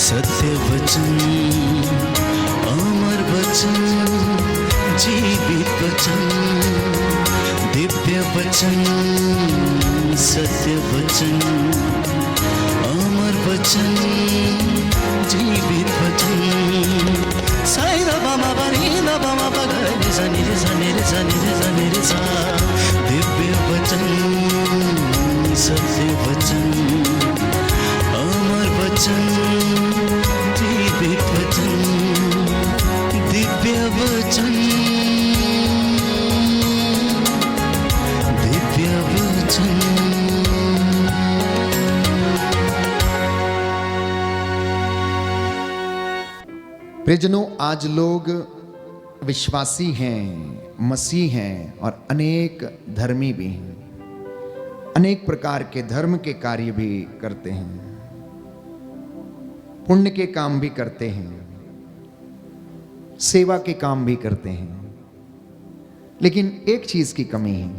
सत्य वचन, अमर वचन, जीवित वचन, दिव्य वचन, सत्य वचन, अमर वचन, जीवित वचन। साई दा बामा बनी दा बामा बगरे जनी रे जनी रे जनी रे जनी रे सा। दिव्य वचन, सत्य वचन, अमर वचन, जीवित वचन, दिव्य वचन, दिव्य वचन। प्रियजनों, आज लोग विश्वासी हैं, मसीह हैं और अनेक धर्मी भी हैं, अनेक प्रकार के धर्म के कार्य भी करते हैं, पुण्य के काम भी करते हैं, सेवा के काम भी करते हैं, लेकिन एक चीज की कमी है,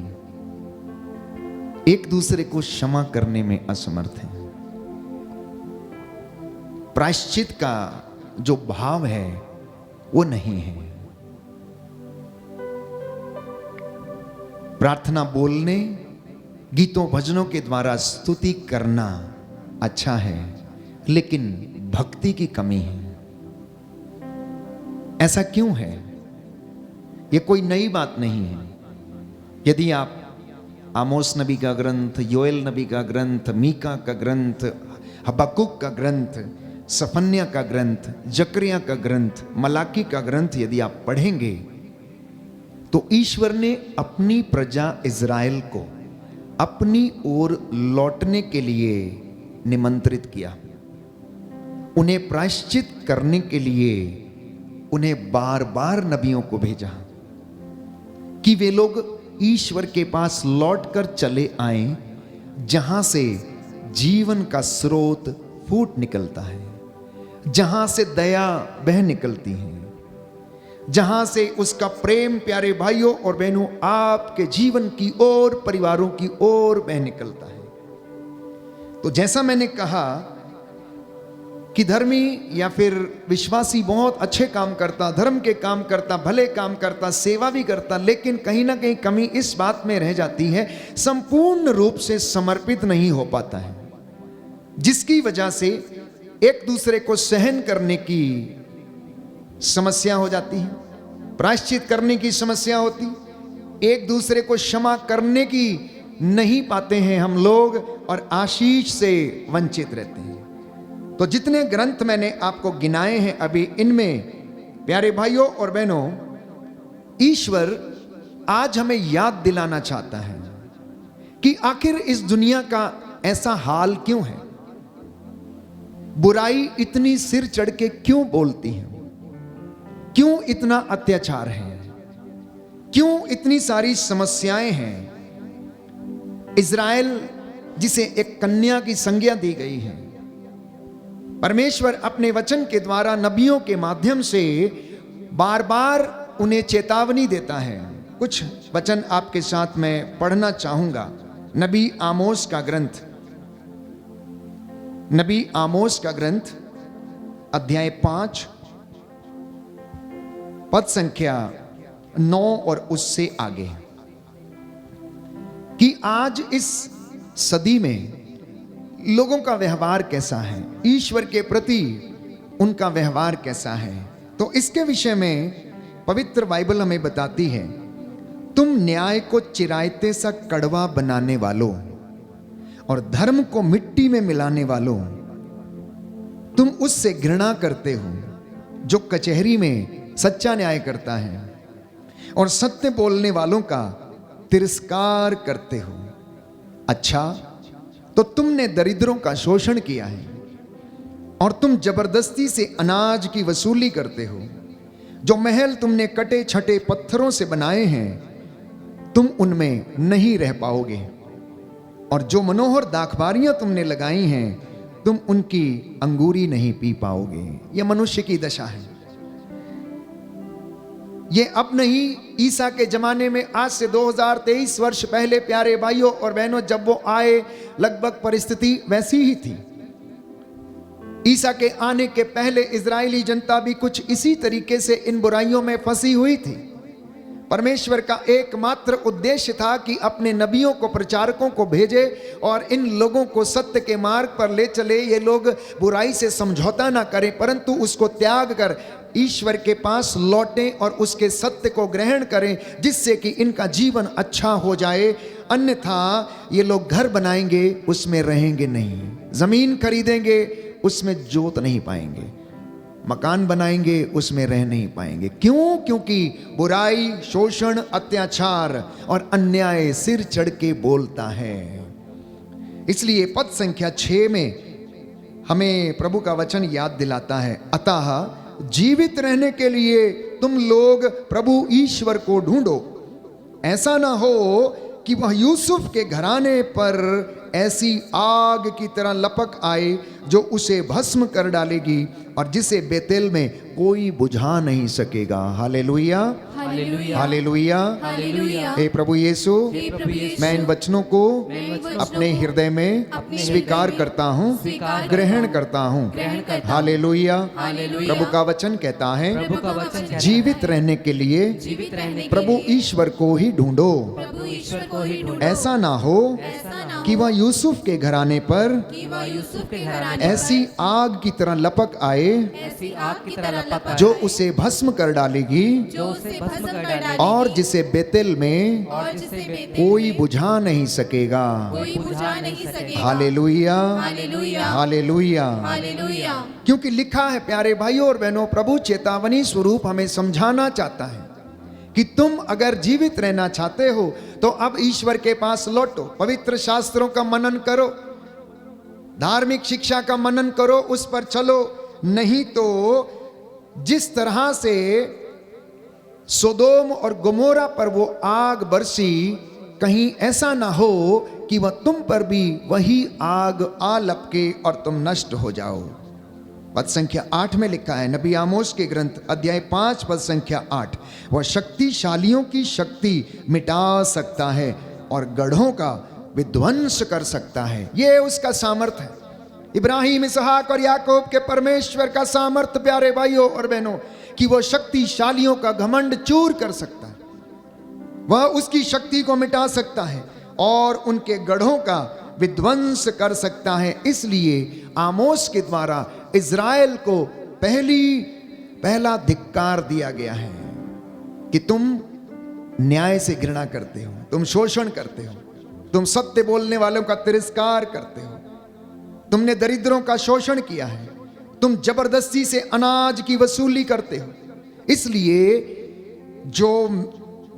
एक दूसरे को क्षमा करने में असमर्थ हैं। प्रायश्चित का जो भाव है वो नहीं है। प्रार्थना बोलने, गीतों भजनों के द्वारा स्तुति करना अच्छा है, लेकिन भक्ति की कमी है। ऐसा क्यों है? यह कोई नई बात नहीं है। यदि आप आमोस नबी का ग्रंथ, योएल नबी का ग्रंथ, मीका का ग्रंथ, हबक्कुक का ग्रंथ, सफन्या का ग्रंथ, जकरिया का ग्रंथ, मलाकी का ग्रंथ यदि आप पढ़ेंगे तो ईश्वर ने अपनी प्रजा इज़राइल को अपनी ओर लौटने के लिए निमंत्रित किया। उन्हें प्रायश्चित करने के लिए उन्हें बार बार नबियों को भेजा कि वे लोग ईश्वर के पास लौटकर चले आए, जहां से जीवन का स्रोत फूट निकलता है, जहां से दया बह निकलती है, जहां से उसका प्रेम प्यारे भाइयों और बहनों आपके जीवन की ओर, परिवारों की ओर बह निकलता है। तो जैसा मैंने कहा कि धर्मी या फिर विश्वासी बहुत अच्छे काम करता, धर्म के काम करता, भले काम करता, सेवा भी करता, लेकिन कहीं ना कहीं कमी इस बात में रह जाती है, संपूर्ण रूप से समर्पित नहीं हो पाता है, जिसकी वजह से एक दूसरे को सहन करने की समस्या हो जाती है, प्रायश्चित करने की समस्या होती, एक दूसरे को क्षमा करने की नहीं पाते हैं हम लोग और आशीष से वंचित रहते हैं। तो जितने ग्रंथ मैंने आपको गिनाए हैं अभी, इनमें प्यारे भाइयों और बहनों, ईश्वर आज हमें याद दिलाना चाहता है कि आखिर इस दुनिया का ऐसा हाल क्यों है, बुराई इतनी सिर चढ़ के क्यों बोलती है, क्यों इतना अत्याचार है, क्यों इतनी सारी समस्याएं हैं। इज़राइल जिसे एक कन्या की संज्ञा दी गई है, परमेश्वर अपने वचन के द्वारा नबियों के माध्यम से बार बार उन्हें चेतावनी देता है। कुछ वचन आपके साथ मैं पढ़ना चाहूंगा। नबी आमोस का ग्रंथ, नबी आमोस का ग्रंथ अध्याय 5 पद संख्या 9 और उससे आगे, कि आज इस सदी में लोगों का व्यवहार कैसा है, ईश्वर के प्रति उनका व्यवहार कैसा है। तो इसके विषय में पवित्र बाइबल हमें बताती है, तुम न्याय को चिरायते सा कड़वा बनाने वालों और धर्म को मिट्टी में मिलाने वालों, तुम उससे घृणा करते हो जो कचहरी में सच्चा न्याय करता है और सत्य बोलने वालों का तिरस्कार करते हो। अच्छा, तो तुमने दरिद्रों का शोषण किया है और तुम जबरदस्ती से अनाज की वसूली करते हो। जो महल तुमने कटे छटे पत्थरों से बनाए हैं, तुम उनमें नहीं रह पाओगे, और जो मनोहर दाखबारियां तुमने लगाई हैं, तुम उनकी अंगूरी नहीं पी पाओगे। यह मनुष्य की दशा है। ये अब नहीं, ईसा के जमाने में आज से 2023 वर्ष पहले प्यारे भाइयों और बहनों जब वो आए लगभग परिस्थिति वैसी ही थी। ईसा के आने के पहले इजरायली जनता भी कुछ इसी तरीके से इन बुराइयों में फंसी हुई थी। परमेश्वर का एकमात्र उद्देश्य था कि अपने नबियों को, प्रचारकों को भेजे और इन लोगों को सत्य के मार्ग पर ले चले। ये लोग बुराई से समझौता ना करें, परंतु उसको त्याग कर ईश्वर के पास लौटें और उसके सत्य को ग्रहण करें, जिससे कि इनका जीवन अच्छा हो जाए। अन्यथा ये लोग घर बनाएंगे, उसमें रहेंगे नहीं, जमीन खरीदेंगे, उसमें जोत नहीं पाएंगे, मकान बनाएंगे, उसमें रह नहीं पाएंगे। क्यों? क्योंकि बुराई, शोषण, अत्याचार और अन्याय सिर चढ़ के बोलता है। इसलिए पद संख्या 6 में हमें प्रभु का वचन याद दिलाता है, अतः जीवित रहने के लिए तुम लोग प्रभु ईश्वर को ढूंढो। ऐसा ना हो कि वह यूसुफ के घराने पर ऐसी आग की तरह लपक आए जो उसे भस्म कर डालेगी और जिसे बेतेल में कोई बुझा नहीं सकेगा। Hallelujah, hallelujah, hallelujah. हे प्रभु यीशु, मैं इन वचनों को अपने हृदय में स्वीकार करता हूँ, ग्रहण करता हूँ। हालेलुया। प्रभु का वचन कहता है, जीवित रहने के लिए प्रभु ईश्वर को ही ढूंढो। ऐसा ना हो कि वह यूसुफ के घराने पर ऐसी आग की तरह लपक आए जो उसे भस्म कर डालेगी और जिसे बेतेल में कोई बुझा नहीं सकेगा। Hallelujah, hallelujah. क्योंकि लिखा है प्यारे भाइयों और बहनों, प्रभु चेतावनी स्वरूप हमें समझाना चाहता है कि तुम अगर जीवित रहना चाहते हो तो अब ईश्वर के पास लौटो, पवित्र शास्त्रों का मनन करो, धार्मिक शिक्षा का मनन करो, उस पर चलो। नहीं तो जिस तरह से सोदोम और गोमोरा पर वो आग बरसी, कहीं ऐसा ना हो कि वह तुम पर भी वही आग आ लपके और तुम नष्ट हो जाओ। पद संख्या 8 में लिखा है, नबी आमोस के ग्रंथ अध्याय 5 पद संख्या 8, वह शक्तिशालियों की शक्ति मिटा सकता है और गढ़ों का विध्वंस कर सकता है। ये उसका सामर्थ्य है। इब्राहिम, इसहाक और याकूब के परमेश्वर का सामर्थ्य प्यारे भाइयों और बहनों, कि वो शक्तिशालियों का घमंड चूर कर सकता है, वह उसकी शक्ति को मिटा सकता है और उनके गढ़ों का विध्वंस कर सकता है। इसलिए आमोस के द्वारा इज़राइल को पहला धिक्कार दिया गया है कि तुम न्याय से घृणा करते हो, तुम शोषण करते हो, तुम सत्य बोलने वालों का तिरस्कार करते हो, तुमने दरिद्रों का शोषण किया है, तुम जबरदस्ती से अनाज की वसूली करते हो। इसलिए जो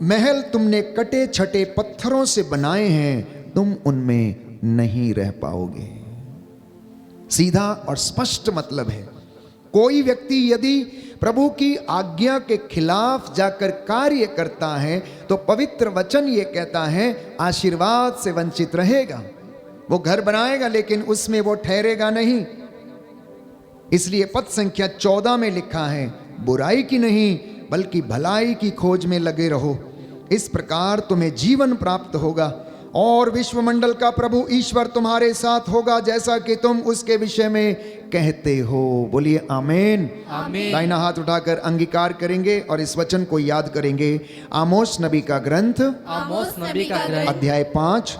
महल तुमने कटे छटे पत्थरों से बनाए हैं, तुम उनमें नहीं रह पाओगे। सीधा और स्पष्ट मतलब है, कोई व्यक्ति यदि प्रभु की आज्ञा के खिलाफ जाकर कार्य करता है तो पवित्र वचन ये कहता है आशीर्वाद से वंचित रहेगा। वो घर बनाएगा लेकिन उसमें वो ठहरेगा नहीं। इसलिए पद संख्या 14 में लिखा है, बुराई की नहीं बल्कि भलाई की खोज में लगे रहो, इस प्रकार तुम्हें जीवन प्राप्त होगा और विश्वमंडल का प्रभु ईश्वर तुम्हारे साथ होगा, जैसा कि तुम उसके विषय में कहते हो। बोलिए आमीन। दाहिना हाथ उठाकर अंगीकार करेंगे और इस वचन को याद करेंगे। आमोस नबी का ग्रंथ अध्याय 5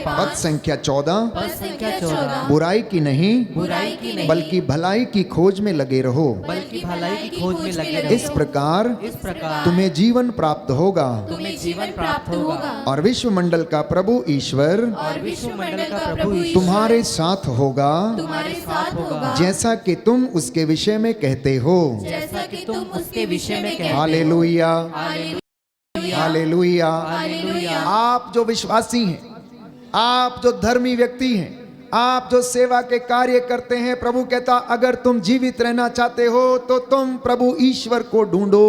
पद संख्या 14, बुराई की नहीं बल्कि भलाई की खोज में लगे रहो, इस प्रकार तुम्हें जीवन प्राप्त होगा और विश्वमंडल का प्रभु ईश्वर तुम्हारे साथ होगा, जैसा कि तुम उसके विषय में कहते हो। Hallelujah, hallelujah. आप जो विश्वासी हैं, आप जो धर्मी व्यक्ति हैं, आप जो सेवा के कार्य करते हैं, प्रभु कहता अगर तुम जीवित रहना चाहते हो तो तुम प्रभु ईश्वर को ढूंढो,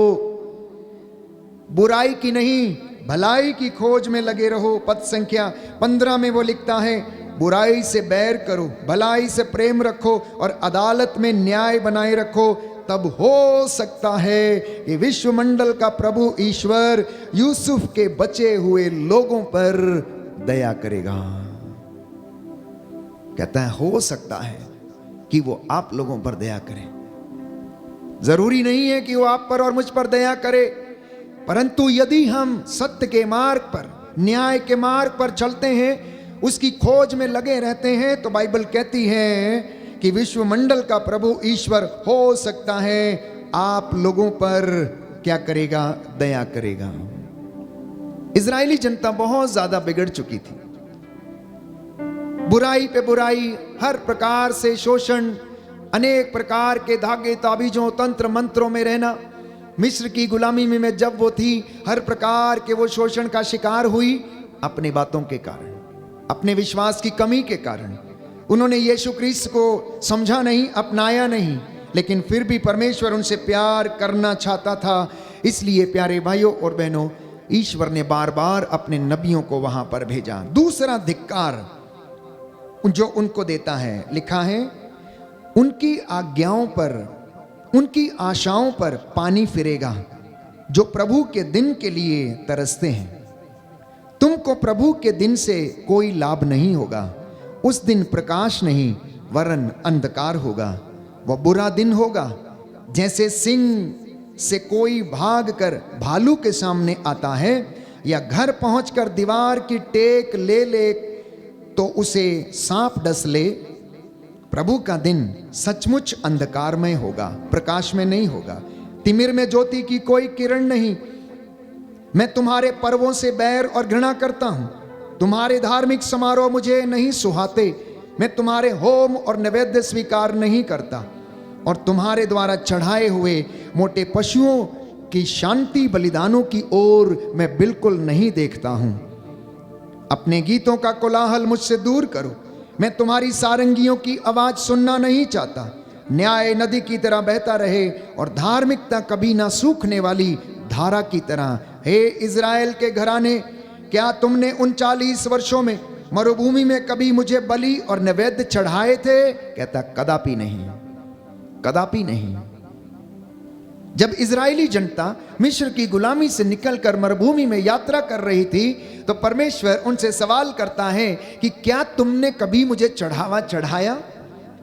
बुराई की नहीं भलाई की खोज में लगे रहो। पद संख्या 15 में वो लिखता है, बुराई से बैर करो, भलाई से प्रेम रखो और अदालत में न्याय बनाए रखो, तब हो सकता है कि विश्वमंडल का प्रभु ईश्वर यूसुफ के बचे हुए लोगों पर दया करेगा। कहता है हो सकता है, कि वो आप लोगों पर दया करे। जरूरी नहीं है कि वो आप पर और मुझ पर दया करे, परंतु यदि हम सत्य के मार्ग पर, न्याय के मार्ग पर चलते हैं, उसकी खोज में लगे रहते हैं, तो बाइबल कहती है कि विश्वमंडल का प्रभु ईश्वर हो सकता है आप लोगों पर क्या करेगा, दया करेगा। इजरायली जनता बहुत ज्यादा बिगड़ चुकी थी, बुराई पे बुराई, हर प्रकार से शोषण, अनेक प्रकार के धागे ताबीजों तंत्र मंत्रों में रहना। मिस्र की गुलामी में जब वो थी, हर प्रकार के वो शोषण का शिकार हुई अपनी बातों के कारण, अपने विश्वास की कमी के कारण। उन्होंने यीशु क्रिस्त को समझा नहीं, अपनाया नहीं, लेकिन फिर भी परमेश्वर उनसे प्यार करना चाहता था। इसलिए प्यारे भाइयों और बहनों, ईश्वर ने बार बार अपने नबियों को वहां पर भेजा। दूसरा धिक्कार जो उनको देता है, लिखा है उनकी आज्ञाओं पर, उनकी आशाओं पर पानी फिरेगा जो प्रभु के दिन के लिए तरसते हैं। तुमको प्रभु के दिन से कोई लाभ नहीं होगा, उस दिन प्रकाश नहीं वरन अंधकार होगा। वह बुरा दिन होगा जैसे सिंह से कोई भागकर भालू के सामने आता है, या घर पहुंचकर दीवार की टेक ले ले तो उसे सांप डस ले। प्रभु का दिन सचमुच अंधकारमय होगा, प्रकाश में नहीं होगा। तिमिर में ज्योति की कोई किरण नहीं। मैं तुम्हारे पर्वों से बैर और घृणा करता हूं, तुम्हारे धार्मिक समारोह मुझे नहीं सुहाते। मैं तुम्हारे होम और नैवेद्य स्वीकार नहीं करता, और तुम्हारे द्वारा चढ़ाए हुए मोटे पशुओं की शांति बलिदानों की ओर मैं बिल्कुल नहीं देखता हूं। अपने गीतों का कोलाहल मुझसे दूर करो, मैं तुम्हारी सारंगियों की आवाज सुनना नहीं चाहता। न्याय नदी की तरह बहता रहे और धार्मिकता कभी ना सूखने वाली धारा की तरह। हे इज़राइल के घराने, क्या तुमने उन 40 वर्षों में मरुभूमि में कभी मुझे बलि और नैवेद्य चढ़ाए थे? कहता कदापि नहीं, कदापि नहीं। जब इजरायली जनता मिस्र की गुलामी से निकलकर मरुभूमि में यात्रा कर रही थी, तो परमेश्वर उनसे सवाल करता है कि क्या तुमने कभी मुझे चढ़ावा चढ़ाया?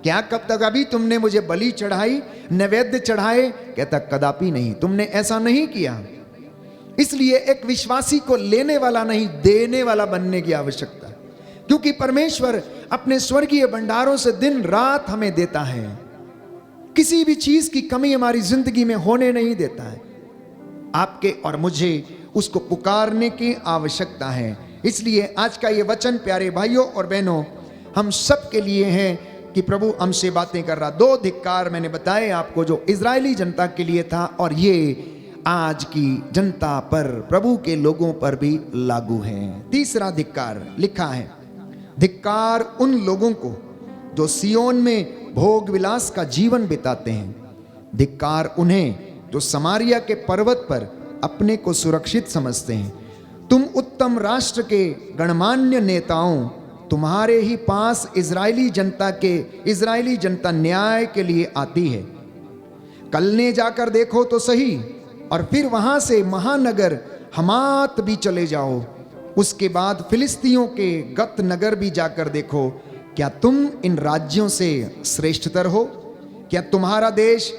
क्या कब तक अभी तुमने मुझे बलि चढ़ाई, नैवेद्य चढ़ाए? कहता कदापि नहीं, तुमने ऐसा नहीं किया। इसलिए एक विश्वासी को लेने वाला नहीं, देने वाला बनने की आवश्यकता है, क्योंकि परमेश्वर अपने स्वर्गीय भंडारों से दिन रात हमें देता है। किसी भी चीज की कमी हमारी जिंदगी में होने नहीं देता है। आपके और मुझे उसको पुकारने की आवश्यकता है। इसलिए आज का ये वचन प्यारे भाइयों और बहनों हम सब के लिए है कि प्रभु हमसे बातें कर रहा। 2 धिक्कार मैंने बताए आपको जो इजरायली जनता के लिए था, और ये आज की जनता पर, प्रभु के लोगों पर भी लागू है। तीसरा धिक्कार लिखा है, धिक्कार उन लोगों को जो सियोन में भोग विलास का जीवन बिताते हैं। धिक्कार उन्हें जो समारिया के पर्वत पर अपने को सुरक्षित समझते हैं। तुम उत्तम राष्ट्र के गणमान्य नेताओं, तुम्हारे ही पास इजरायली जनता न्याय के लिए आती है। कलने जाकर देखो तो सही, और फिर वहां से महानगर हमात भी चले जाओ। उसके बाद फिलिस्तियों के गत नगर भी जाकर देखो। क्या तुम इन राज्यों से श्रेष्ठतर हो? क्या तुम्हारा देश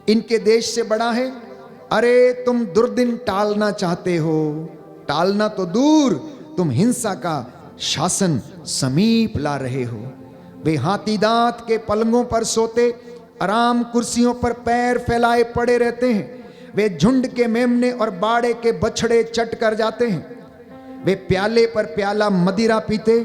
इनके देश से बड़ा है? अरे तुम दुर्दिन टालना चाहते हो, टालना तो दूर, तुम हिंसा का शासन समीप ला रहे हो। वे हाथी दांत के पलंगों पर सोते, आराम कुर्सियों पर पैर फैलाए पड़े रहते हैं। वे झुंड के मेमने और बाड़े के बछड़े चट कर जाते हैं। वे प्याले पर प्याला मदिरा पीते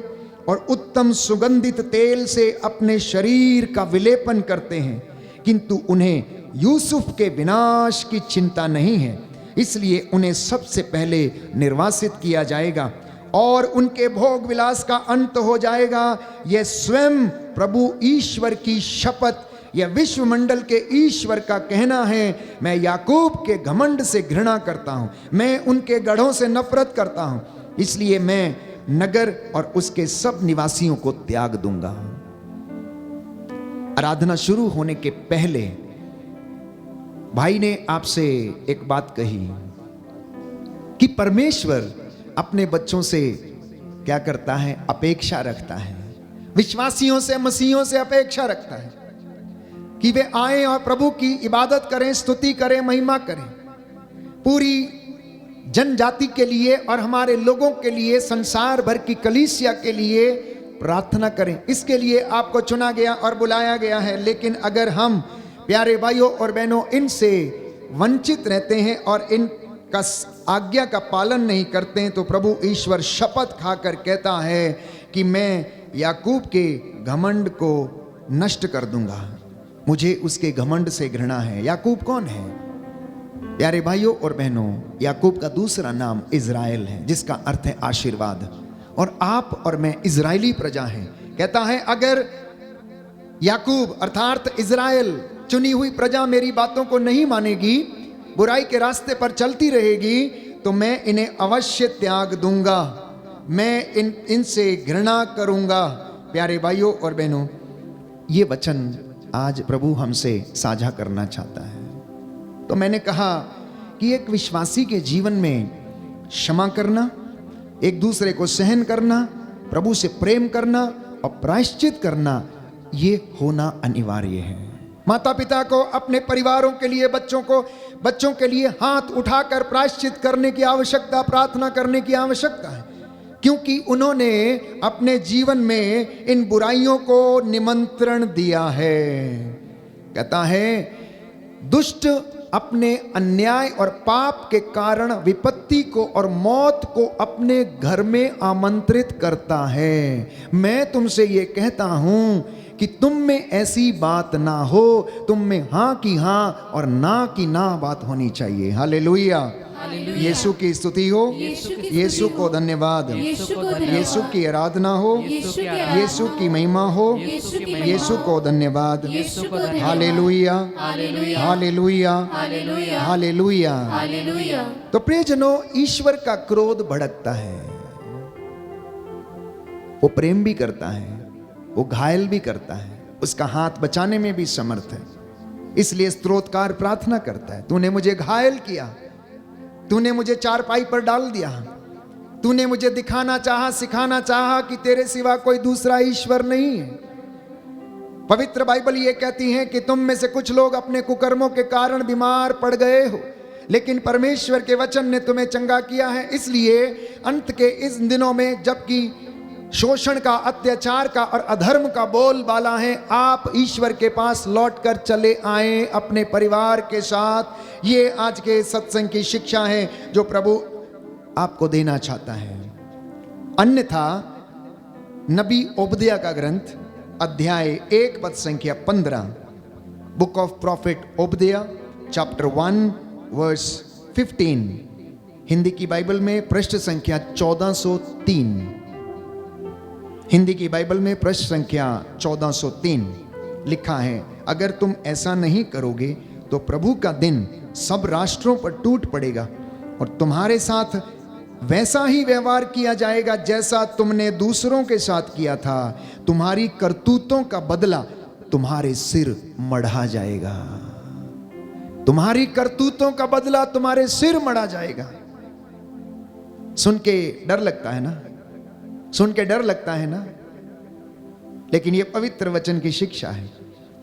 और उत्तम सुगंधित तेल से अपने शरीर का विलेपन करते हैं, किंतु उन्हें यूसुफ के विनाश की चिंता नहीं है। इसलिए उन्हें सबसे पहले निर्वासित किया जाएगा और उनके भोग विलास का अंत हो जाएगा। यह स्वयं प्रभु ईश्वर की शपथ, यह विश्वमंडल के ईश्वर का कहना है। मैं याकूब के घमंड से घृणा करता हूं, मैं उनके गढ़ों से नफरत करता हूं, इसलिए मैं नगर और उसके सब निवासियों को त्याग दूंगा। आराधना शुरू होने के पहले भाई ने आपसे एक बात कही कि परमेश्वर अपने बच्चों से क्या करता है? अपेक्षा रखता है। विश्वासियों से, मसीहियों से अपेक्षा रखता है कि वे आए और प्रभु की इबादत करें, स्तुति करें, महिमा करें, पूरी जनजाति के लिए और हमारे लोगों के लिए, संसार भर की कलीसिया के लिए प्रार्थना करें। इसके लिए आपको चुना गया और बुलाया गया है। लेकिन अगर हम प्यारे भाइयों और बहनों इनसे वंचित रहते हैं और इनका आज्ञा का पालन नहीं करते हैं, तो प्रभु ईश्वर शपथ खाकर कहता है कि मैं याकूब के घमंड को नष्ट कर दूंगा। मुझे उसके घमंड से घृणा है। याकूब कौन है? प्यारे भाइयों और बहनों, याकूब का दूसरा नाम इज़राइल है, जिसका अर्थ है आशीर्वाद। और आप और मैं इज़राइली प्रजा हैं। कहता है अगर याकूब अर्थात इज़राइल, चुनी हुई प्रजा मेरी बातों को नहीं मानेगी, बुराई के रास्ते पर चलती रहेगी, तो मैं इन्हें अवश्य त्याग दूंगा, मैं इनसे घृणा करूंगा। प्यारे भाइयों और बहनों, ये वचन आज प्रभु हमसे साझा करना चाहता है। तो मैंने कहा कि एक विश्वासी के जीवन में क्षमा करना, एक दूसरे को सहन करना, प्रभु से प्रेम करना और प्रायश्चित करना, ये होना अनिवार्य है। माता पिता को अपने परिवारों के लिए, बच्चों के लिए हाथ उठाकर प्रायश्चित करने की आवश्यकता, प्रार्थना करने की आवश्यकता है, क्योंकि उन्होंने अपने जीवन में इन बुराइयों को निमंत्रण दिया है। कहता है दुष्ट अपने अन्याय और पाप के कारण विपत्ति को और मौत को अपने घर में आमंत्रित करता है। मैं तुमसे ये कहता हूं कि तुम में ऐसी बात ना हो, तुम में हाँ की हाँ और ना की ना बात होनी चाहिए। हालेलुया। यीशु की स्तुति हो, यीशु को धन्यवाद, यीशु की आराधना हो, यीशु की महिमा हो, यीशु को धन्यवाद। Hallelujah, hallelujah, hallelujah. तो प्रियजनों, ईश्वर का क्रोध भड़कता है, वो प्रेम भी करता है, वो घायल भी करता है, उसका हाथ बचाने में भी समर्थ है। इसलिए स्तोत्रकार प्रार्थना करता है, तूने मुझे घायल किया, तूने मुझे चारपाई पर डाल दिया, तूने मुझे दिखाना चाहा, सिखाना चाहा कि तेरे सिवा कोई दूसरा ईश्वर नहीं है। पवित्र बाइबल ये कहती है कि तुम में से कुछ लोग अपने कुकर्मों के कारण बीमार पड़ गए हो, लेकिन परमेश्वर के वचन ने तुम्हें चंगा किया है। इसलिए अंत के इस दिनों में, जबकि शोषण का, अत्याचार का और अधर्म का बोलबाला है, आप ईश्वर के पास लौटकर चले आए अपने परिवार के साथ। ये आज के सत्संग की शिक्षा है जो प्रभु आपको देना चाहता है। अन्यथा नबी ओबदिया का ग्रंथ अध्याय 1 पद संख्या 15, book of prophet Obadiah chapter 1 verse 15, Hindi की बाइबल में पृष्ठ संख्या 1403, हिंदी की बाइबल में पृष्ठ संख्या 1403 लिखा है, अगर तुम ऐसा नहीं करोगे तो प्रभु का दिन सब राष्ट्रों पर टूट पड़ेगा और तुम्हारे साथ वैसा ही व्यवहार किया जाएगा जैसा तुमने दूसरों के साथ किया था। तुम्हारी करतूतों का बदला तुम्हारे सिर मढ़ा जाएगा। तुम्हारी करतूतों का बदला तुम्हारे सिर मढ़ा जाएगा। सुन के डर लगता है ना, सुन के डर लगता है ना, लेकिन ये पवित्र वचन की शिक्षा है,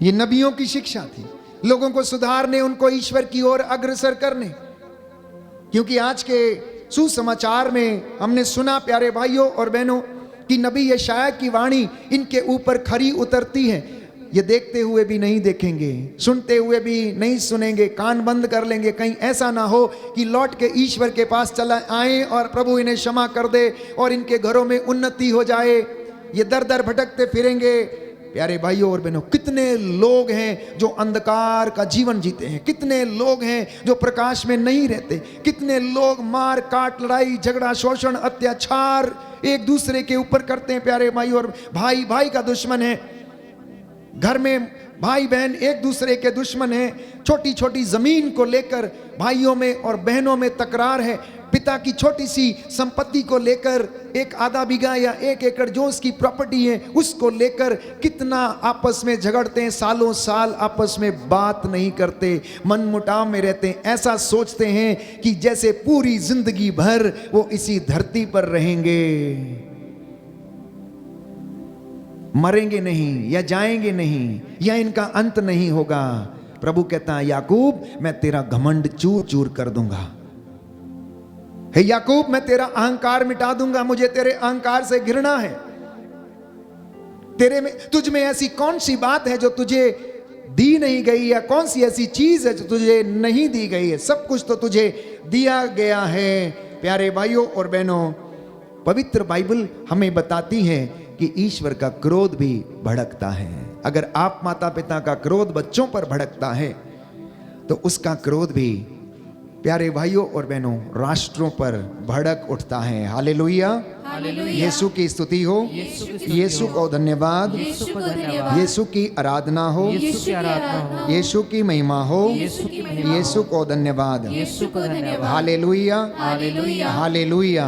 ये नबियों की शिक्षा थी, लोगों को सुधारने, उनको ईश्वर की ओर अग्रसर करने। क्योंकि आज के सुसमाचार में हमने सुना प्यारे भाइयों और बहनों कि नबी यशायाह की वाणी इनके ऊपर खरी उतरती है। ये देखते हुए भी नहीं देखेंगे, सुनते हुए भी नहीं सुनेंगे, कान बंद कर लेंगे। कहीं ऐसा ना हो कि लौट के ईश्वर के पास चला आए और प्रभु इन्हें क्षमा कर दे और इनके घरों में उन्नति हो जाए। ये दर दर भटकते फिरेंगे। प्यारे भाइयों और बहनों, कितने लोग हैं जो अंधकार का जीवन जीते हैं, कितने लोग हैं जो प्रकाश में नहीं रहते, कितने लोग मार काट, लड़ाई झगड़ा, शोषण, अत्याचार एक दूसरे के ऊपर करते हैं। प्यारे भाई, और भाई भाई का दुश्मन है, घर में भाई बहन एक दूसरे के दुश्मन हैं। छोटी छोटी जमीन को लेकर भाइयों में और बहनों में तकरार है। पिता की छोटी सी संपत्ति को लेकर, एक आधा बीघा या 1 एकड़ जो उसकी प्रॉपर्टी है, उसको लेकर कितना आपस में झगड़ते हैं। सालों साल आपस में बात नहीं करते, मनमुटाव में रहते हैं। ऐसा सोचते हैं कि जैसे पूरी जिंदगी भर वो इसी धरती पर रहेंगे। मरेंगे नहीं या जाएंगे नहीं या इनका अंत नहीं होगा। प्रभु कहता है याकूब मैं तेरा घमंड चूर चूर कर दूंगा। हे याकूब मैं तेरा अहंकार मिटा दूंगा, मुझे तेरे अहंकार से घृणा है। तेरे में तुझ में ऐसी कौन सी बात है जो तुझे दी नहीं गई, या कौन सी ऐसी चीज है जो तुझे नहीं दी गई है? सब कुछ तो तुझे दिया गया है। प्यारे भाइयों और बहनों, पवित्र बाइबल हमें बताती है कि ईश्वर का क्रोध भी भड़कता है। अगर आप माता पिता का क्रोध बच्चों पर भड़कता है तो उसका क्रोध भी प्यारे भाइयों और बहनों राष्ट्रों पर भड़क उठता है। हालेलुया, यीशु की स्तुति हो, यीशु को धन्यवाद, यीशु की आराधना हो, यीशु की महिमा हो, यीशु को धन्यवाद। Hallelujah, hallelujah.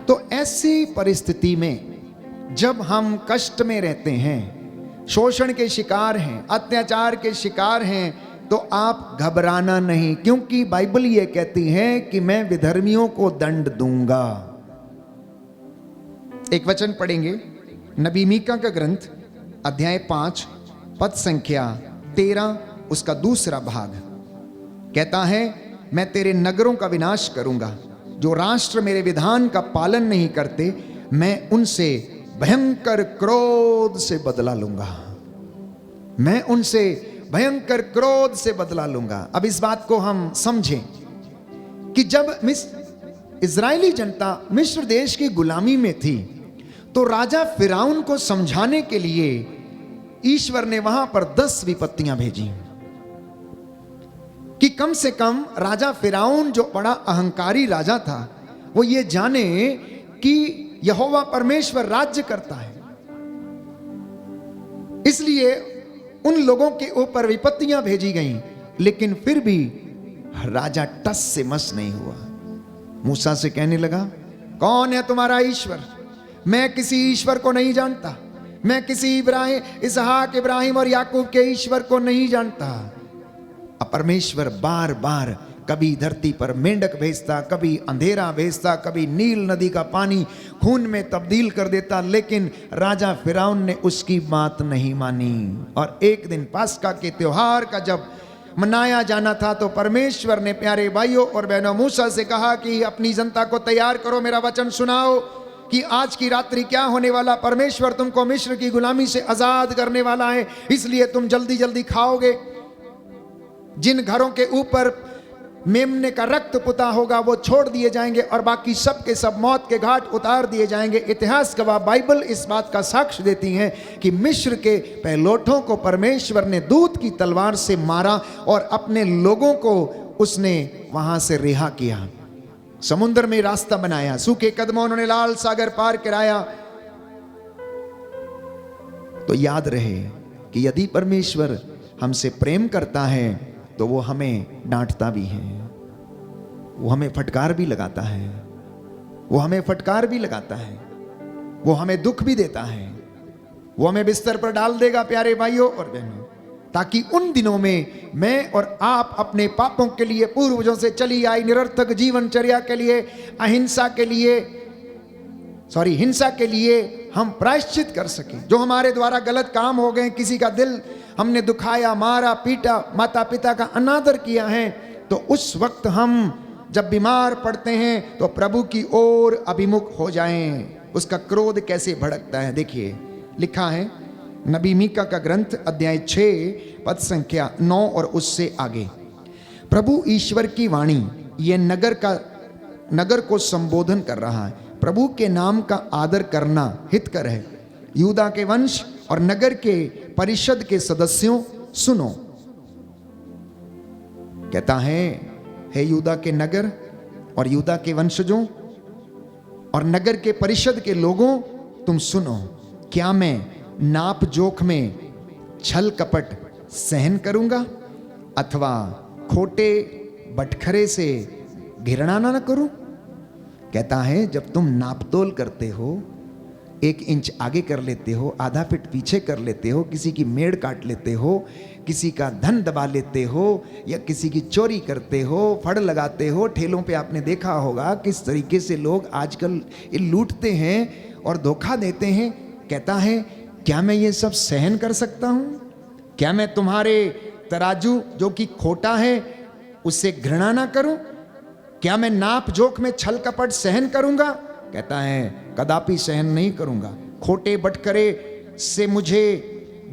तो ऐसी परिस्थिति में जब हम कष्ट में रहते हैं, शोषण के शिकार हैं, अत्याचार के शिकार हैं, तो आप घबराना नहीं, क्योंकि बाइबल ये कहती है कि मैं विधर्मियों को दंड दूंगा। एक वचन पढ़ेंगे, नबी मीका का ग्रंथ अध्याय 5 पद संख्या 13, उसका दूसरा भाग कहता है मैं तेरे नगरों का विनाश करूंगा। जो राष्ट्र मेरे विधान का पालन नहीं करते, मैं उनसे भयंकर क्रोध से बदला लूंगा। मैं उनसे भयंकर क्रोध से बदला लूंगा। अब इस बात को हम समझें कि जब इजरायली जनता मिस्र देश की गुलामी में थी, तो राजा फिरौन को समझाने के लिए ईश्वर ने वहां पर 10 विपत्तियां भेजी कि कम से कम राजा फिरौन, जो बड़ा अहंकारी राजा था, वो ये जाने कि यहोवा परमेश्वर राज्य करता है। इसलिए उन लोगों के ऊपर विपत्तियां भेजी गईं, लेकिन फिर भी राजा टस से मस नहीं हुआ। मूसा से कहने लगा, कौन है तुम्हारा ईश्वर? मैं किसी ईश्वर को नहीं जानता। मैं किसी इसहाक, इब्राहिम और याकूब के ईश्वर को नहीं जानता। अब परमेश्वर बार बार कभी धरती पर मेंढक भेजता, कभी अंधेरा भेजता, कभी नील नदी का पानी खून में तब्दील कर देता, लेकिन राजा फिरौन ने उसकी बात नहीं मानी। और एक दिन पास्का के त्योहार का जब मनाया जाना था, तो परमेश्वर ने प्यारे भाइयों और बहनों मूसा से कहा कि अपनी जनता को तैयार करो, मेरा वचन सुनाओ कि आज की रात्रि क्या होने वाला। परमेश्वर तुमको मिस्र की गुलामी से आजाद करने वाला है, इसलिए तुम जल्दी जल्दी खाओगे। जिन घरों के ऊपर मेमने का रक्त पुता होगा वो छोड़ दिए जाएंगे, और बाकी सब के सब मौत के घाट उतार दिए जाएंगे। इतिहास गवाह बाइबल इस बात का साक्ष्य देती है कि मिस्र के पहलोठों को परमेश्वर ने दूत की तलवार से मारा और अपने लोगों को उसने वहां से रिहा किया। समुद्र में रास्ता बनाया, सूखे कदमों उन्होंने लाल सागर पार कराया। तो याद रहे कि यदि परमेश्वर हमसे प्रेम करता है तो वो हमें डांटता भी है, वो हमें फटकार भी लगाता है, वो हमें फटकार भी लगाता है, वो हमें दुख भी देता है, वो हमें बिस्तर पर डाल देगा प्यारे भाइयों और बहनों, ताकि उन दिनों में मैं और आप अपने पापों के लिए, पूर्वजों से चली आई निरर्थक जीवनचर्या के लिए, हिंसा के लिए हम प्रायश्चित कर सके। जो हमारे द्वारा गलत काम हो गए, किसी का दिल हमने दुखाया, मारा, पीटा, माता पिता का अनादर किया है, तो उस वक्त हम जब बीमार पड़ते हैं तो प्रभु की ओर अभिमुख हो जाएं। उसका क्रोध कैसे भड़कता है, देखिए लिखा है नबी मीका का ग्रंथ अध्याय 6 पद संख्या 9 और उससे आगे। प्रभु ईश्वर की वाणी ये नगर को संबोधन कर रहा है। प्रभु के नाम का आदर करना हितकर है। यूदा के वंश और नगर के परिषद के सदस्यों सुनो। कहता है, हे यूदा के नगर और यूदा के वंशजों और नगर के परिषद के लोगों, तुम सुनो। क्या मैं नाप जोख में छल कपट सहन करूंगा अथवा खोटे बटखरे से घृणा न करूं? कहता है, जब तुम नापतोल करते हो, 1 इंच आगे कर लेते हो, आधा फीट पीछे कर लेते हो, किसी की मेड़ काट लेते हो, किसी का धन दबा लेते हो, या किसी की चोरी करते हो, फड़ लगाते हो। ठेलों पे आपने देखा होगा किस तरीके से लोग आजकल लूटते हैं और धोखा देते हैं। कहता है क्या मैं ये सब सहन कर सकता हूं? क्या मैं तुम्हारे तराजू जो कि खोटा है उससे घृणा ना करूं? क्या मैं नाप जोख में छल कपट सहन करूंगा? कहता है कदापि सहन नहीं करूंगा। खोटे बटखरे से मुझे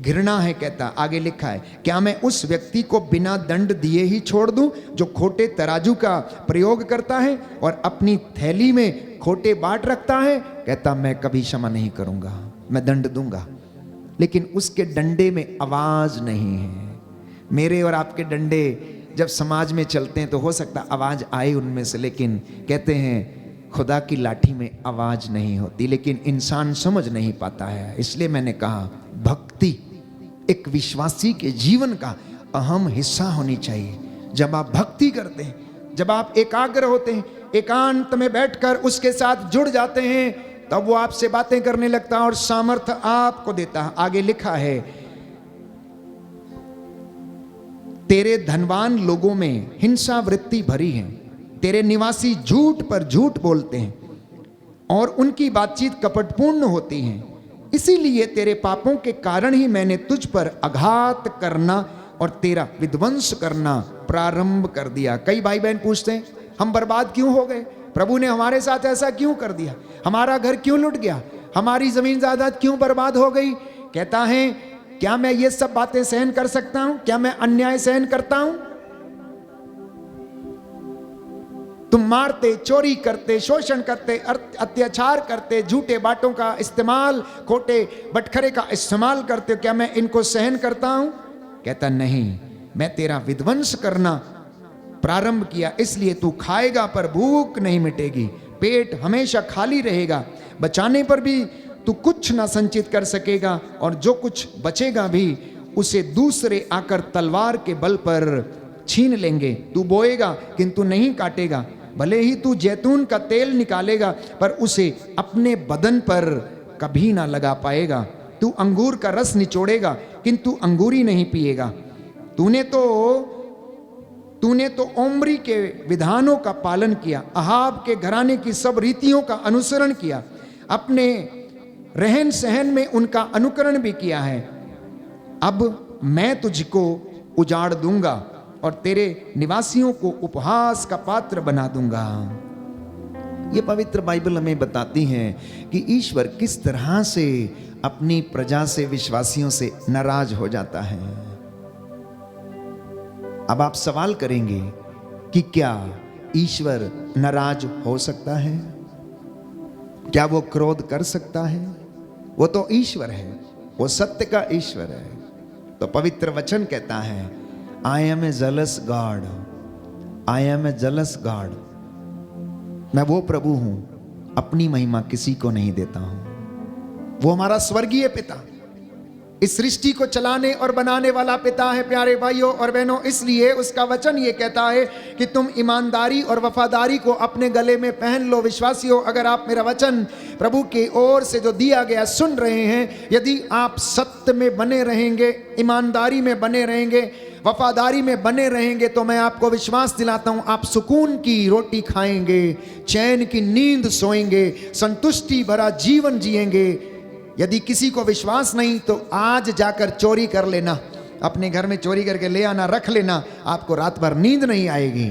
घृणा है। कहता आगे लिखा है, क्या मैं उस व्यक्ति को बिना दंड दिए ही छोड़ दूं जो खोटे तराजू का प्रयोग करता है और अपनी थैली में खोटे बाट रखता है? कहता मैं कभी क्षमा नहीं करूंगा, मैं दंड दूंगा, लेकिन उसके डंडे में आवाज नहीं है। मेरे और आपके डंडे जब समाज में चलते हैं तो हो सकता आवाज आए उनमें से, लेकिन कहते हैं खुदा की लाठी में आवाज नहीं होती, लेकिन इंसान समझ नहीं पाता है। इसलिए मैंने कहा भक्ति एक विश्वासी के जीवन का अहम हिस्सा होनी चाहिए। जब आप भक्ति करते हैं, जब आप एकाग्र होते हैं, एकांत में बैठकर उसके साथ जुड़ जाते हैं, तब वो आपसे बातें करने लगता है और सामर्थ्य आपको देता है। आगे लिखा है, तेरे धनवान लोगों में हिंसा वृत्ति भरी है, तेरे निवासी झूठ पर झूठ बोलते हैं और उनकी बातचीत कपटपूर्ण होती है। इसीलिए तेरे पापों के कारण ही मैंने तुझ पर आघात करना और तेरा विध्वंस करना प्रारंभ कर दिया। कई भाई बहन पूछते हैं हम बर्बाद क्यों हो गए, प्रभु ने हमारे साथ ऐसा क्यों कर दिया, हमारा घर क्यों लुट गया, हमारी जमीन जायदाद क्यों बर्बाद हो गई। कहता है क्या मैं ये सब बातें सहन कर सकता हूं? क्या मैं अन्याय सहन करता हूं? तुम मारते, चोरी करते, शोषण करते, अत्याचार करते, झूठे बातों का इस्तेमाल, खोटे बटखरे का इस्तेमाल करते हो, क्या मैं इनको सहन करता हूं? कहता नहीं, मैं तेरा विध्वंस करना प्रारंभ किया, इसलिए तू खाएगा पर भूख नहीं मिटेगी, पेट हमेशा खाली रहेगा, बचाने पर भी तू कुछ ना संचित कर सकेगा और जो कुछ बचेगा भी उसे दूसरे आकर तलवार के बल पर छीन लेंगे। तू बोएगा किंतु नहीं काटेगा, भले ही तू जैतून का तेल निकालेगा पर उसे अपने बदन पर कभी ना लगा पाएगा। तू अंगूर का रस निचोड़ेगा किंतु अंगूरी नहीं पिएगा। तूने तो ओम्री के विधानों का पालन किया, अहाब के घराने की सब रीतियों का अनुसरण किया, अपने रहन सहन में उनका अनुकरण भी किया है। अब मैं तुझको उजाड़ दूंगा और तेरे निवासियों को उपहास का पात्र बना दूंगा। ये पवित्र बाइबल हमें बताती है कि ईश्वर किस तरह से अपनी प्रजा से, विश्वासियों से नाराज हो जाता है। अब आप सवाल करेंगे कि क्या ईश्वर नाराज हो सकता है? क्या वो क्रोध कर सकता है? वो तो ईश्वर है, वो सत्य का ईश्वर है। तो पवित्र वचन कहता है I am a jealous God, I am a jealous God. मैं वो प्रभु हूं, अपनी महिमा किसी को नहीं देता हूं। वो हमारा स्वर्गीय पिता, इस सृष्टि को चलाने और बनाने वाला पिता है प्यारे भाइयों और बहनों। इसलिए उसका वचन ये कहता है कि तुम ईमानदारी और वफादारी को अपने गले में पहन लो। विश्वासियों, अगर आप मेरा वचन प्रभु की ओर से जो दिया गया सुन रहे हैं, यदि आप सत्य में बने रहेंगे, ईमानदारी में बने रहेंगे, वफादारी में बने रहेंगे, तो मैं आपको विश्वास दिलाता हूं आप सुकून की रोटी खाएंगे, चैन की नींद सोएंगे, संतुष्टि भरा जीवन जिएंगे। यदि किसी को विश्वास नहीं तो आज जाकर चोरी कर लेना, अपने घर में चोरी करके ले आना, रख लेना, आपको रात भर नींद नहीं आएगी।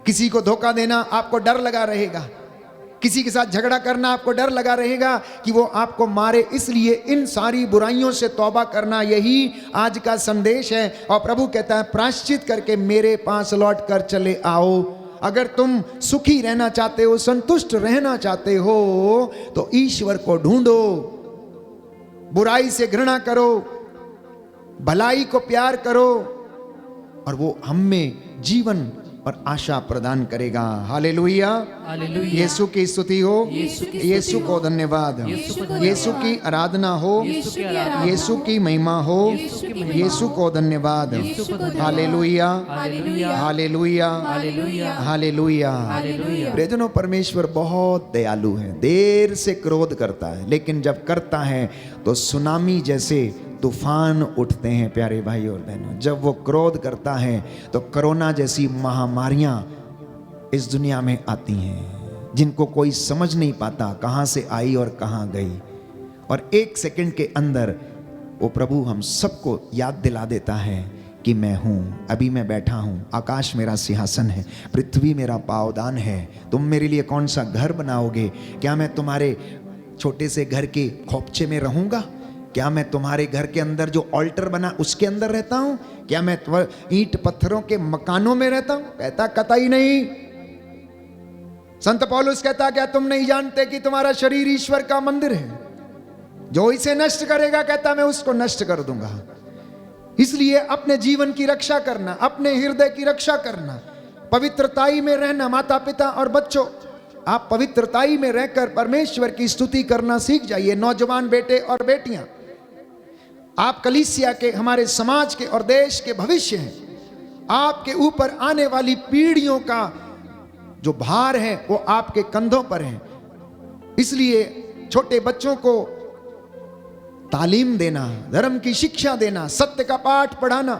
किसी को धोखा देना आपको डर लगा रहेगा, किसी के साथ झगड़ा करना आपको डर लगा रहेगा कि वो आपको मारे। इसलिए इन सारी बुराइयों से तौबा करना, यही आज का संदेश है। और प्रभु कहता है प्रायश्चित करके मेरे पास लौट कर चले आओ। अगर तुम सुखी रहना चाहते हो, संतुष्ट रहना चाहते हो, तो ईश्वर को ढूंढो, बुराई से घृणा करो, भलाई को प्यार करो, और वो हम में जीवन और आशा प्रदान करेगा। Hallelujah, hallelujah. यीशु की स्तुति हो, यीशु को धन्यवाद, यीशु की आराधना हो, यीशु की महिमा हो, यीशु को धन्यवाद। Hallelujah, hallelujah, hallelujah. प्रियजनों, परमेश्वर बहुत दयालु है, देर से क्रोध करता है, लेकिन जब करता है तो सुनामी जैसे तूफान उठते हैं। प्यारे भाई और बहनों, जब वो क्रोध करता है तो कोरोना जैसी महामारियां इस दुनिया में आती हैं, जिनको कोई समझ नहीं पाता कहां से आई और कहां गई। और 1 सेकंड के अंदर वो प्रभु हम सबको याद दिला देता है कि मैं हूं, अभी मैं बैठा हूं, आकाश मेरा सिंहासन है, पृथ्वी मेरा पावदान है, तुम मेरे लिए कौन सा घर बनाओगे? क्या मैं तुम्हारे छोटे से घर के खोपचे में रहूंगा? क्या मैं तुम्हारे घर के अंदर जो ऑल्टर बना उसके अंदर रहता हूं? क्या मैं ईंट पत्थरों के मकानों में रहता हूं? कहता कतई नहीं। संत पौलुस कहता क्या तुम नहीं जानते कि तुम्हारा शरीर ईश्वर का मंदिर है? जो इसे नष्ट करेगा, कहता मैं उसको नष्ट कर दूंगा। इसलिए अपने जीवन की रक्षा करना, अपने हृदय की रक्षा करना, पवित्रताई में रहना। माता पिता और बच्चों, आप पवित्रताई में रहकर परमेश्वर की स्तुति करना सीख जाइए। नौजवान बेटे और बेटियां, आप कलीसिया के, हमारे समाज के और देश के भविष्य हैं। आपके ऊपर आने वाली पीढ़ियों का जो भार है वो आपके कंधों पर है। इसलिए छोटे बच्चों को तालीम देना, धर्म की शिक्षा देना, सत्य का पाठ पढ़ाना,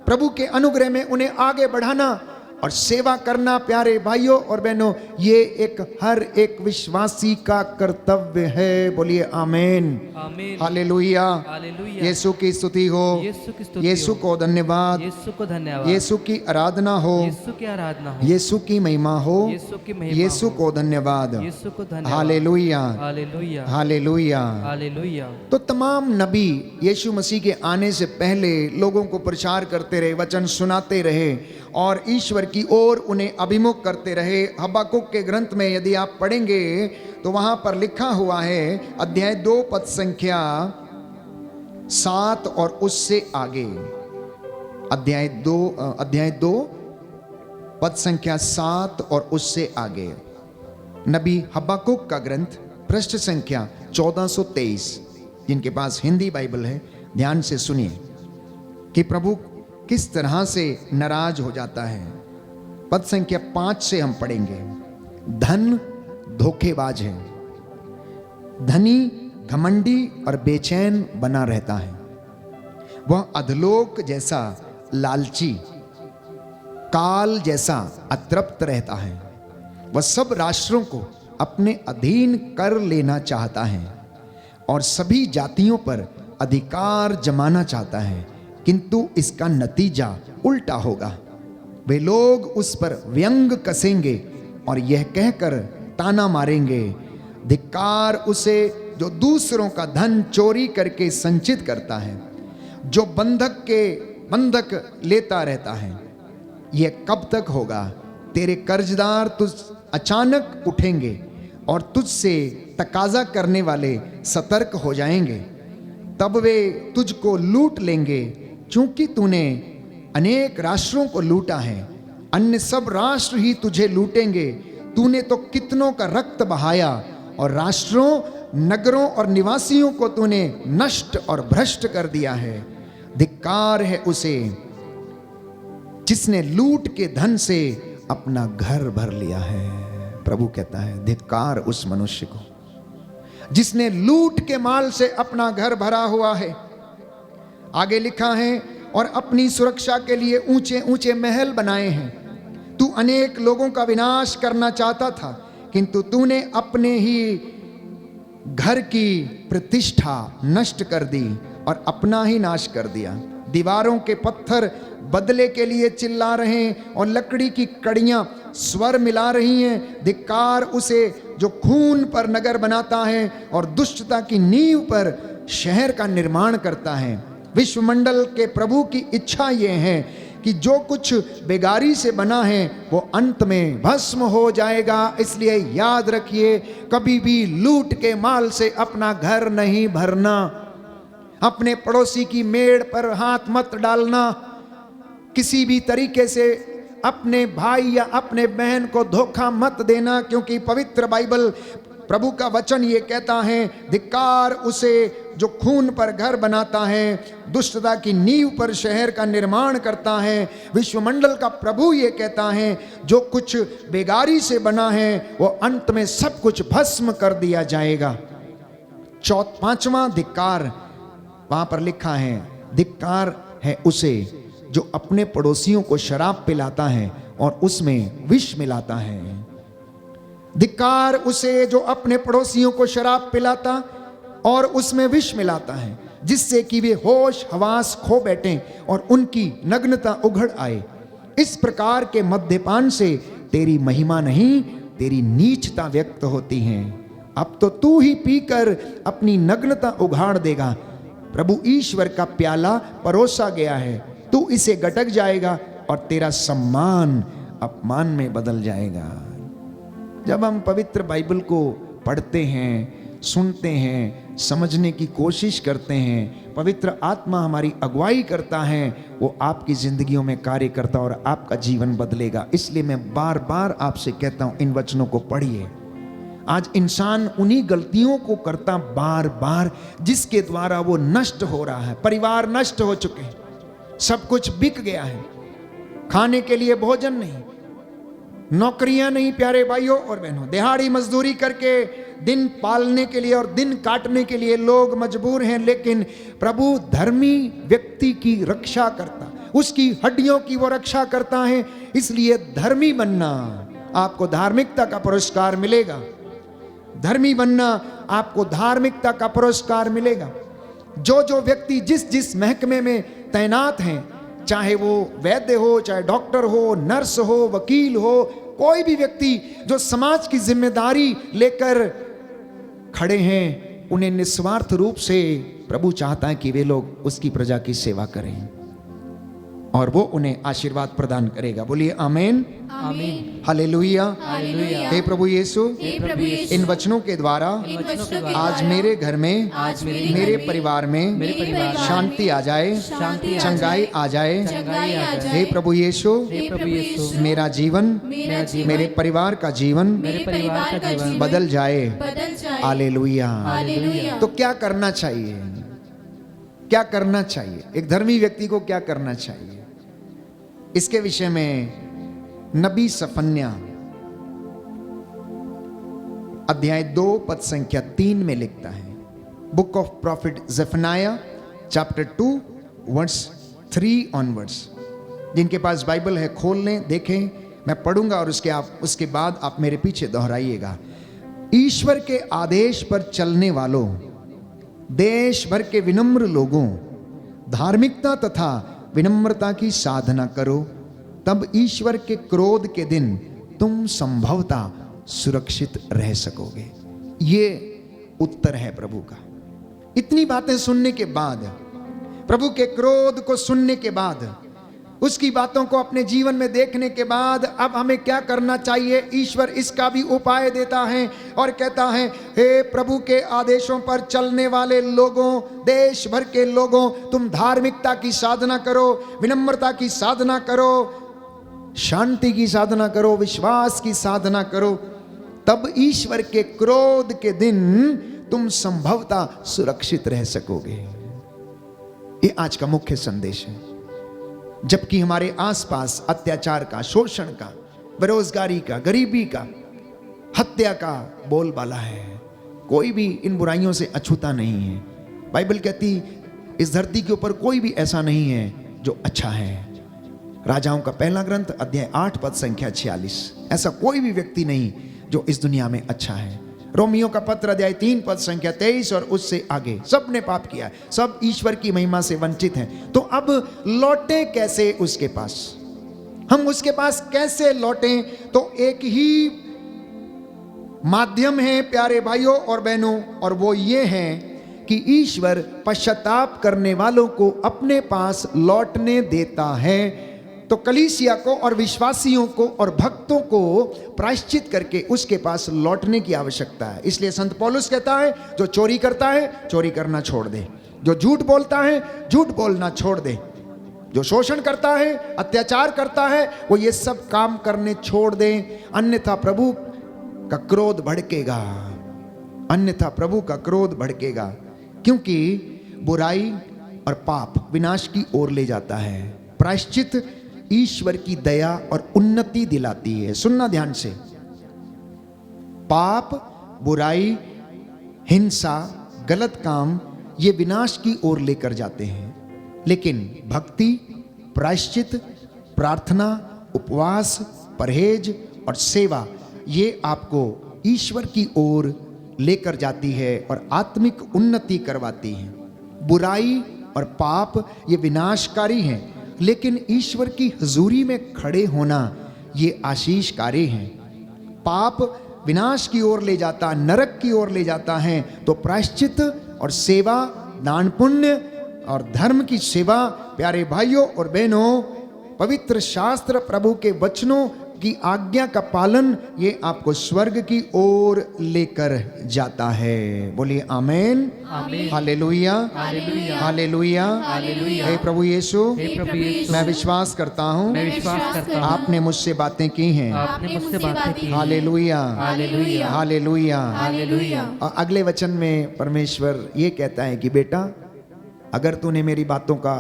प्रभु के अनुग्रह में उन्हें आगे बढ़ाना और सेवा करना, प्यारे भाइयों और बहनों, ये एक हर एक विश्वासी का कर्तव्य है। बोलिए आमीन, आमीन, हालेलुया, हालेलुया। यीशु की स्तुति हो, यीशु की स्तुति यीशु हो, को धन्यवाद, यीशु को धन्यवाद, यीशु की आराधना हो, यीशु की आराधना हो, यीशु की महिमा हो, यीशु की महिमा यीशु हो, को धन्यवाद, यीशु को धन्यवाद, हालेलुया, हालेलुया, हालेलुया। हालेलुया। तो तमाम नबी यीशु मसीह के आने से पहले लोगों को प्रचार करते रहे, वचन सुनाते रहे और ईश्वर की ओर उन्हें अभिमुख करते रहे। हबक्कुक के ग्रंथ में यदि आप पढ़ेंगे तो वहां पर लिखा हुआ है, अध्याय 2 पद संख्या 7 और उससे आगे, अध्याय 2 पद संख्या 7 और उससे आगे, नबी हबक्कुक का ग्रंथ, पृष्ठ संख्या 1423। जिनके पास हिंदी बाइबल है ध्यान से सुनिए कि प्रभु किस तरह से नाराज हो जाता है। पद संख्या 5 से हम पढ़ेंगे। धन धोखेबाज है, धनी घमंडी और बेचैन बना रहता है। वह अधलोक जैसा लालची, काल जैसा अतृप्त रहता है। वह सब राष्ट्रों को अपने अधीन कर लेना चाहता है और सभी जातियों पर अधिकार जमाना चाहता है, किंतु इसका नतीजा उल्टा होगा। वे लोग उस पर व्यंग कसेंगे और यह कहकर ताना मारेंगे, धिक्कार उसे जो दूसरों का धन चोरी करके संचित करता है, जो बंधक लेता रहता है। यह कब तक होगा? तेरे कर्जदार तुझ अचानक उठेंगे और तुझसे तकाजा करने वाले सतर्क हो जाएंगे। तब वे तुझको लूट लेंगे, क्योंकि तूने अनेक राष्ट्रों को लूटा है। अन्य सब राष्ट्र ही तुझे लूटेंगे। तूने तो कितनों का रक्त बहाया और राष्ट्रों, नगरों और निवासियों को तूने नष्ट और भ्रष्ट कर दिया है। धिक्कार है उसे जिसने लूट के धन से अपना घर भर लिया है। प्रभु कहता है धिक्कार उस मनुष्य को जिसने लूट के माल से अपना घर भरा हुआ है। आगे लिखा है, और अपनी सुरक्षा के लिए ऊंचे ऊंचे महल बनाए हैं। तू अनेक लोगों का विनाश करना चाहता था, किंतु तूने अपने ही घर की प्रतिष्ठा नष्ट कर दी और अपना ही नाश कर दिया। दीवारों के पत्थर बदले के लिए चिल्ला रहे हैं और लकड़ी की कड़ियां स्वर मिला रही हैं। धिक्कार उसे जो खून पर नगर बनाता है और दुष्टता की नींव पर शहर का निर्माण करता है। विश्वमंडल के प्रभु की इच्छा यह है कि जो कुछ बेगारी से बना है वो अंत में भस्म हो जाएगा। इसलिए याद रखिए, कभी भी लूट के माल से अपना घर नहीं भरना। अपने पड़ोसी की मेड़ पर हाथ मत डालना। किसी भी तरीके से अपने भाई या अपने बहन को धोखा मत देना, क्योंकि पवित्र बाइबल, प्रभु का वचन ये कहता है, धिक्कार उसे जो खून पर घर बनाता है, दुष्टता की नींव पर शहर का निर्माण करता है। विश्वमंडल का प्रभु ये कहता है, जो कुछ बेगारी से बना है वो अंत में सब कुछ भस्म कर दिया जाएगा। 5वां धिक्कार वहां पर लिखा है, धिक्कार है उसे जो अपने पड़ोसियों को शराब पिलाता है और उसमें विष मिलाता है। धिक्कार उसे जो अपने पड़ोसियों को शराब पिलाता और उसमें विष मिलाता है, जिससे कि वे होश हवास खो बैठें और उनकी नग्नता उघड़ आए। इस प्रकार के मद्यपान से तेरी महिमा नहीं, तेरी नीचता व्यक्त होती है। अब तो तू ही पीकर अपनी नग्नता उघाड़ देगा। प्रभु ईश्वर का प्याला परोसा गया है, तू इसे गटक जाएगा और तेरा सम्मान अपमान में बदल जाएगा। जब हम पवित्र बाइबल को पढ़ते हैं, सुनते हैं, समझने की कोशिश करते हैं, पवित्र आत्मा हमारी अगुवाई करता है, वो आपकी जिंदगियों में कार्य करता और आपका जीवन बदलेगा। इसलिए मैं बार बार आपसे कहता हूं, इन वचनों को पढ़िए। आज इंसान उन्हीं गलतियों को करता बार बार जिसके द्वारा वो नष्ट हो रहा है। परिवार नष्ट हो चुके हैं, सब कुछ बिक गया है, खाने के लिए भोजन नहीं, नौकरियां नहीं प्यारे भाइयों और बहनों, दिहाड़ी मजदूरी करके दिन पालने के लिए और दिन काटने के लिए लोग मजबूर हैं। लेकिन प्रभु धर्मी व्यक्ति की रक्षा करता, उसकी हड्डियों की वो रक्षा करता है। इसलिए धर्मी बनना, आपको धार्मिकता का पुरस्कार मिलेगा। धर्मी बनना, आपको धार्मिकता का पुरस्कार मिलेगा। जो जो व्यक्ति जिस जिस महकमे में तैनात हैं, चाहे वो वैद्य हो, चाहे डॉक्टर हो, नर्स हो, वकील हो, कोई भी व्यक्ति जो समाज की जिम्मेदारी लेकर खड़े हैं, उन्हें निस्वार्थ रूप से प्रभु चाहता है कि वे लोग उसकी प्रजा की सेवा करें और वो उन्हें आशीर्वाद प्रदान करेगा। बोलिए आमीन, आमीन, हालेलुया। हालेलुया। हे प्रभु यीशु, हे प्रभु यीशु, इन वचनों के द्वारा इन वचनों के आज द्वारा मेरे घर में, आज मेरे मेरे घर में, परिवार में मेरे परिवार में शांति आ जाए, शांति आ चंगाई आ जाए। चंगाई आ जाए। हे प्रभु यीशु, हे प्रभु यीशु, मेरा जीवन, मेरा जीवन, मेरे परिवार का जीवन मेरे परिवार का जीवन बदल जाए। बदल जाए। हालेलुया। हालेलुया। तो क्या करना चाहिए? क्या करना चाहिए? एक धर्मी व्यक्ति को क्या करना चाहिए? इसके विषय में नबी सफन्या अध्याय 2 पद संख्या 3 में लिखता है। Book of prophet Zephaniah chapter 2 verse 3 onwards. जिनके पास बाइबल है खोल लें, देखें, मैं पढ़ूंगा और उसके बाद आप मेरे पीछे दोहराइएगा। ईश्वर के आदेश पर चलने वालों, देश भर के विनम्र लोगों, धार्मिकता तथा विनम्रता की साधना करो, तब ईश्वर के क्रोध के दिन तुम संभवतः सुरक्षित रह सकोगे। ये उत्तर है प्रभु का। इतनी बातें सुनने के बाद, प्रभु के क्रोध को सुनने के बाद, उसकी बातों को अपने जीवन में देखने के बाद अब हमें क्या करना चाहिए? ईश्वर इसका भी उपाय देता है और कहता है, हे प्रभु के आदेशों पर चलने वाले लोगों, देश भर के लोगों, तुम धार्मिकता की साधना करो, विनम्रता की साधना करो, शांति की साधना करो, विश्वास की साधना करो, तब ईश्वर के क्रोध के दिन तुम संभवतः सुरक्षित रह सकोगे। ये आज का मुख्य संदेश है। जबकि हमारे आसपास अत्याचार का, शोषण का, बेरोजगारी का, गरीबी का, हत्या का बोलबाला है, कोई भी इन बुराइयों से अछूता नहीं है। बाइबल कहती इस धरती के ऊपर कोई भी ऐसा नहीं है जो अच्छा है। राजाओं का पहला ग्रंथ अध्याय 8 पद संख्या 46। ऐसा कोई भी व्यक्ति नहीं जो इस दुनिया में अच्छा है। रोमियो का पत्र अध्याय 3 पद संख्या 23 और उससे आगे, सब ने पाप किया है, सब ईश्वर की महिमा से वंचित हैं। तो अब लौटे कैसे उसके पास? हम उसके पास कैसे लौटें? तो एक ही माध्यम है प्यारे भाइयों और बहनों, और वो ये है कि ईश्वर पश्चाताप करने वालों को अपने पास लौटने देता है। तो कलीसिया को और विश्वासियों को और भक्तों को प्रायश्चित करके उसके पास लौटने की आवश्यकता है। इसलिए संत पौलुस कहता है, जो चोरी करता है चोरी करना छोड़ दे, जो झूठ बोलता है झूठ बोलना छोड़ दे, जो शोषण करता है, अत्याचार करता है, वो ये सब काम करने छोड़ दे, अन्यथा प्रभु का क्रोध भड़केगा, अन्यथा प्रभु का क्रोध भड़केगा। क्योंकि बुराई और पाप विनाश की ओर ले जाता है, प्रायश्चित ईश्वर की दया और उन्नति दिलाती है। सुनना ध्यान से, पाप, बुराई, हिंसा, गलत काम ये विनाश की ओर लेकर जाते हैं, लेकिन भक्ति, प्रायश्चित, प्रार्थना, उपवास, परहेज और सेवा ये आपको ईश्वर की ओर लेकर जाती है और आत्मिक उन्नति करवाती है। बुराई और पाप ये विनाशकारी हैं, लेकिन ईश्वर की हुजूरी में खड़े होना ये आशीषकारी है। पाप विनाश की ओर ले जाता, नरक की ओर ले जाता है, तो प्रायश्चित और सेवा, दान पुण्य और धर्म की सेवा, प्यारे भाइयों और बहनों, पवित्र शास्त्र प्रभु के वचनों की आज्ञा का पालन ये आपको स्वर्ग की ओर लेकर जाता है। बोलिए आमेन, हालेलुया, हालेलुया, हे प्रभु यीशु, मैं विश्वास करता हूँ आपने मुझसे बातें की हैं। आपने मुझसे बातें की। Hallelujah, hallelujah, hallelujah. हालेलुया। और अगले वचन में परमेश्वर ये कहता है कि बेटा, अगर तूने मेरी बातों का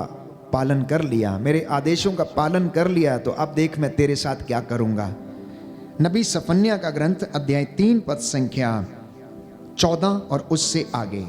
पालन कर लिया, मेरे आदेशों का पालन कर लिया, तो अब देख मैं तेरे साथ क्या करूंगा। नबी सफन्या का ग्रंथ अध्याय 3 पद संख्या 14 और उससे आगे।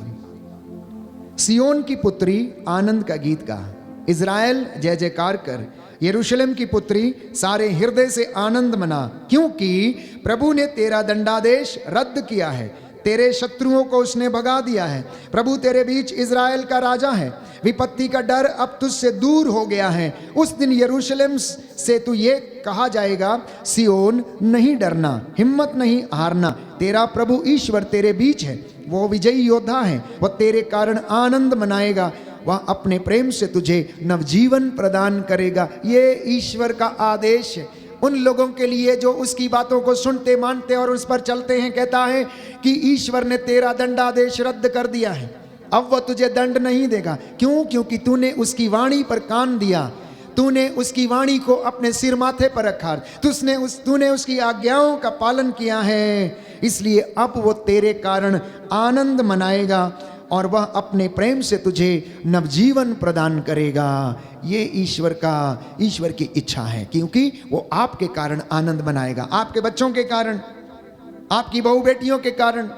सियोन की पुत्री आनंद का गीत गा, इज़राइल जय जयकार कर, यरूशलेम की पुत्री सारे हृदय से आनंद मना, क्योंकि प्रभु ने तेरा दंडादेश रद्द किया है, तेरे शत्रुओं को उसने भगा दिया है। प्रभु तेरे बीच इज़राइल का राजा है, विपत्ति का डर अब तुझसे दूर हो गया है। उस दिन यरूशलेम से तू ये कहा जाएगा, सियोन नहीं डरना, हिम्मत नहीं हारना, तेरा प्रभु ईश्वर तेरे बीच है, वो विजयी योद्धा है, वह तेरे कारण आनंद मनाएगा, वह अपने प्रेम से तुझे नवजीवन प्रदान करेगा। ये ईश्वर का आदेश है उन लोगों के लिए जो उसकी बातों को सुनते, मानते और उस पर चलते हैं। कहता है कि ईश्वर ने तेरा दंडादेश रद्द कर दिया है, अब वह तुझे दंड नहीं देगा। क्यों? क्योंकि तूने उसकी वाणी पर कान दिया, तूने उसकी वाणी को अपने सिर माथे पर रखा, तूने उसकी आज्ञाओं का पालन किया है, इसलिए अब वो तेरे कारण आनंद मनाएगा और वह अपने प्रेम से तुझे नवजीवन प्रदान करेगा। ये ईश्वर की इच्छा है, क्योंकि वो आपके कारण आनंद मनाएगा, आपके बच्चों के कारण, आपकी बहू बेटियों के कारण,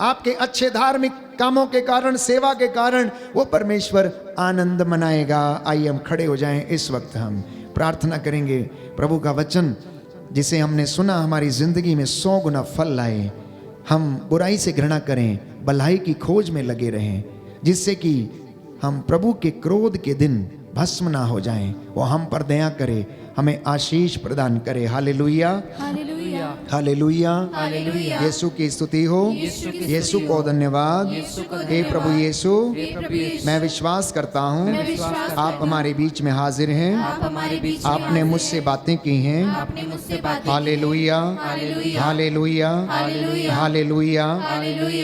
आपके अच्छे धार्मिक कामों के कारण, सेवा के कारण वो परमेश्वर आनंद मनाएगा। आइए हम खड़े हो जाएं। इस वक्त हम प्रार्थना करेंगे, प्रभु का वचन जिसे हमने सुना हमारी जिंदगी में 100 गुना फल लाए। हम बुराई से घृणा करें, भलाई की खोज में लगे रहें, जिससे कि हम प्रभु के क्रोध के दिन भस्म ना हो जाएं। वो हम पर दया करे, हमें आशीष प्रदान करे। Hallelujah, hallelujah, hallelujah, hallelujah. Yeshu की स्तुति हो, यीशु को धन्यवाद। हे प्रभु यीशु, मैं विश्वास करता हूँ आप हमारे बीच में हाजिर हैं, आप हमारे बीच में आपने मुझसे बातें की हैं। आपने मुझसे बातें hallelujah, hallelujah, hallelujah, hallelujah, hallelujah,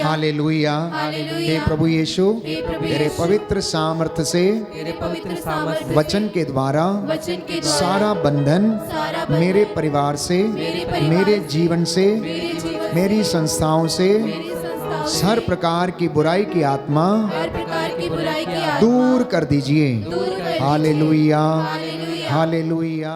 hallelujah, hallelujah. हे प्रभु यीशु, तेरे पवित्र सामर्थ्य से, तेरे पवित्र सामर्थ्य वचन के द्वारा वचन के द्वारा सारा बंधन मेरे परिवार से, मेरे जीवन से, मेरी संस्थाओं से, हर प्रकार की बुराई की आत्मा हर प्रकार की बुराई की दूर कर दीजिए। दूर कर हालेलुया, हालेलुया। हालेलुया।